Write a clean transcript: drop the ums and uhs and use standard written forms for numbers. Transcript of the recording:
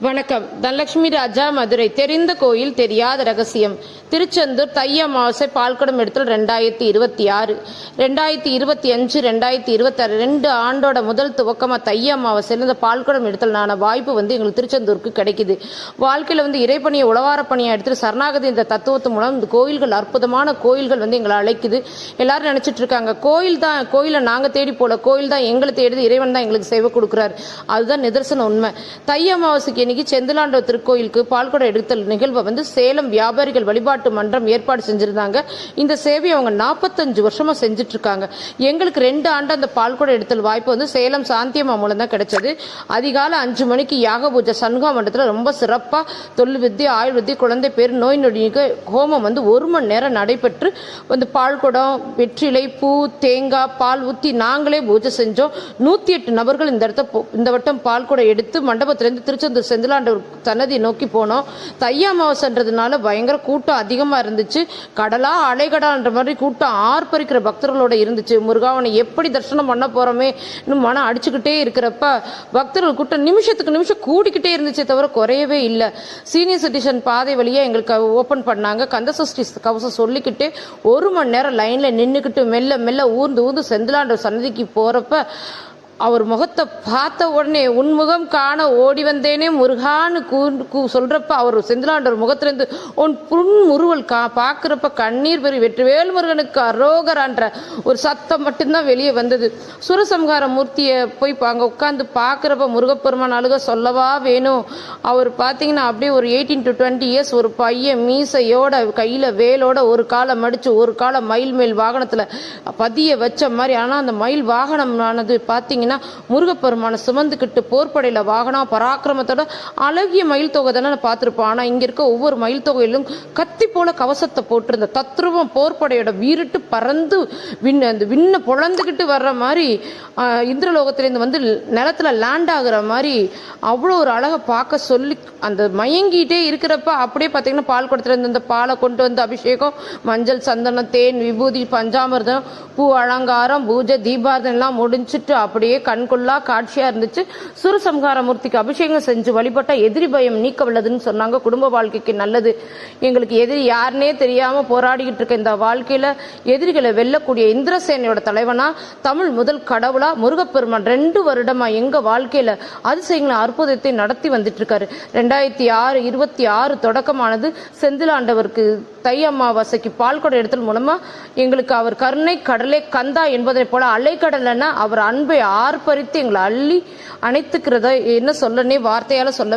வணக்கம். தனலட்சுமி ராஜா, மதுரை. தெரிந்த கோயில் தெரியாத ரகசியம். திருச்செந்தூர் தை அமாவாசை பால்குடம் எடுத்தல் 2026, 2025, 2026 2 ஆண்டோட முதல் துவக்கமா தை அமாவாசையில் இந்த பால்குடம் எடுத்தலான வாய்ப்பு எங்களுக்கு திருச்செந்தூருக்கு கிடைக்குது. வாழ்க்கையில் இறைப்பணியை உளவார பணியை எடுத்துட்டு சரணாகதி இந்த தத்துவத்து மூலம் இந்த கோயில்கள், அற்புதமான கோயில்கள் எங்களை அழைக்குது. எல்லாரும் நினைச்சிட்டு இருக்காங்க கோயில் தான், கோயிலை நாங்க தேடி போல, கோயில் தான் எங்களை தேடுது, இறைவன் தான் எங்களுக்கு சேவை கொடுக்குறாரு. அதுதான் நிதர்சன உண்மை. தை அமாவாசைக்கு இன்னைக்கு செந்திலாண்டவர் திருக்கோயிலுக்கு பால்குடம் எடுத்தல் நிகழ்வை சேலம் வியாபாரிகள் வழிபாட்டு மன்றம் ஏற்பாடு செஞ்சிருந்தாங்க. இந்த சேவையை அவங்க 45 வருஷமா செஞ்சுட்டு இருக்காங்க. எங்களுக்கு 2 ஆண்டு அந்த பால்குடம் எடுத்தல் வாய்ப்பு சேலம் சாந்தியம்மா மூலம் தான் கிடைச்சது. அதிகாலை 5 மணிக்கு யாக பூஜை சண்முகா மண்டலத்தில் ரொம்ப சிறப்பா தொழில் வித்தி, ஆயுள் வித்தி, குழந்தை பேர், நோய் நொடிக்கு ஹோமம் 1 மணி நேரம் நடைபெற்று பால்குடம், வெற்றிலை, பூ, தேங்காய், பால் ஊத்தி நாங்களே பூஜை செஞ்சோம். 108 நபர்கள் இந்த வட்டம் பால்குடம் எடுத்து மண்டபத்திலிருந்து திருச்செந்தூர் செந்திலாண்டவர் சன்னதி நோக்கி போனோம். தை அமாவாசைன்றதுனால பயங்கர கூட்டம் அதிகமா இருந்துச்சு. கடலா அலைகடான்ற மாதிரி கூட்டம் ஆர்ப்பரிக்கிற பக்தர்களோட இருந்துச்சு. முருகாவனை எப்படி தரிசனம் பண்ண போறோமே மனம் அடிச்சுக்கிட்டே இருக்கிறப்ப பக்தர்கள் கூட்டம் நிமிஷத்துக்கு நிமிஷம் கூடிக்கிட்டே இருந்துச்சே தவிர குறையவே இல்லை. சீனியர் சிட்டிசன் பாதை வழியா எங்களுக்கு ஓபன் பண்ணாங்க. கந்தசஷ்டி கவசம் சொல்லிக்கிட்டே 1 மணி நேரம் லைன்ல நின்றுக்கிட்டு மெல்ல மெல்ல ஊர்ந்து செந்திலாண்டவர் சன்னதிக்கு போறப்ப அவர் முகத்தை பார்த்த உடனே உன்முகம் காண ஓடி வந்தேனே முருகான்னு சொல்றப்ப அவர் செந்திலாண்டவர் முகத்திலிருந்து புன்முறுவல் பார்க்கிறப்ப கண்ணீர் பெரிய வெற்றிவேல் முருகனுக்கு அரோகரான்ற ஒரு சத்தம் மட்டும்தான் வெளியே வந்தது. சுரசம்ஹார மூர்த்தியை போய் அங்க உட்காந்து பார்க்கிறப்ப முருகப்பெருமான் அழுக சொல்லவா வேணும். அவர் பார்த்தீங்கன்னா அப்படியே ஒரு 18 to 20 இயர்ஸ் ஒரு பையன் மீசையோட கையில வேலோட ஒரு காலை மடிச்சு ஒரு காலை மயில் மேல் வாகனத்துல பதிய வச்ச மாதிரி. ஆனா அந்த மயில் வாகனமானது பார்த்தீங்கன்னா முருகப்பெருமான சுமந்துக்கிட்டு போர்படையில வாகனம் பராக்கிரமத்தோட அழகிய மயில் தொகை தானே பார்த்திருப்போம். ஆனா இங்க இருக்க ஒவ்வொரு மயில் தொகையிலும் கத்தி போல கவசத்தை போட்டிருந்த தத்ரூபம் போர்படையோட வீரிட்டு பறந்து அந்த விண்ண பொழந்துக்கிட்டு வர்ற மாதிரி இந்திரலோகத்திலேருந்து நிலத்துல லேண்ட் ஆகுற மாதிரி அவ்வளோ ஒரு அழகை பார்க்க சொல்லி அந்த மயங்கிட்டே இருக்கிறப்ப அப்படியே பார்த்தீங்கன்னா பால் குடத்துல இருந்து இந்த பாலை கொண்டு வந்து அபிஷேகம், மஞ்சள், சந்தனம், தேன், விபூதி, பஞ்சாமிர்தம், பூ அலங்காரம், பூஜை, தீபாரதம் எல்லாம் முடிஞ்சிட்டு அப்படியே கண்கொள்ளா காட்சியா இருந்துச்சு. சூரசம்ஹார மூர்த்திக்கு அபிஷேகம் செஞ்சு வழிபட்டா எதிரி பயம் நீக்க உள்ளதுன்னு சொன்னாங்க. குடும்ப வாழ்க்கைக்கு நல்லது. எங்களுக்கு எதிரி யாருன்னே தெரியாம போராடிக்கிட்டு இருக்க இந்த வாழ்க்கையில எதிரிகளை வெல்லக்கூடிய இந்திரசேனையோட தலைவனா, தமிழ் முதல் கடவுளா முருகப்பெருமான் 2 வருடமா எங்க வாழ்க்கையில அதிசயங்களை அற்புதத்தை நடத்தி வந்துட்டு இருக்காரு. 2026 தொடக்கமானது செந்திலாண்டவருக்கு தை அமாவாசைக்கு பால்குடம் எடுத்தல் மூலமா எங்களுக்கு அவர் கருணை கடலே கந்தா என்பதை போல அலைக்கடலைன்னா அவர் அன்பை ஆர்ப்பரித்து எங்களை அள்ளி அணைத்துக்கிறத என்ன சொல்லனே வார்த்தையால சொல்ல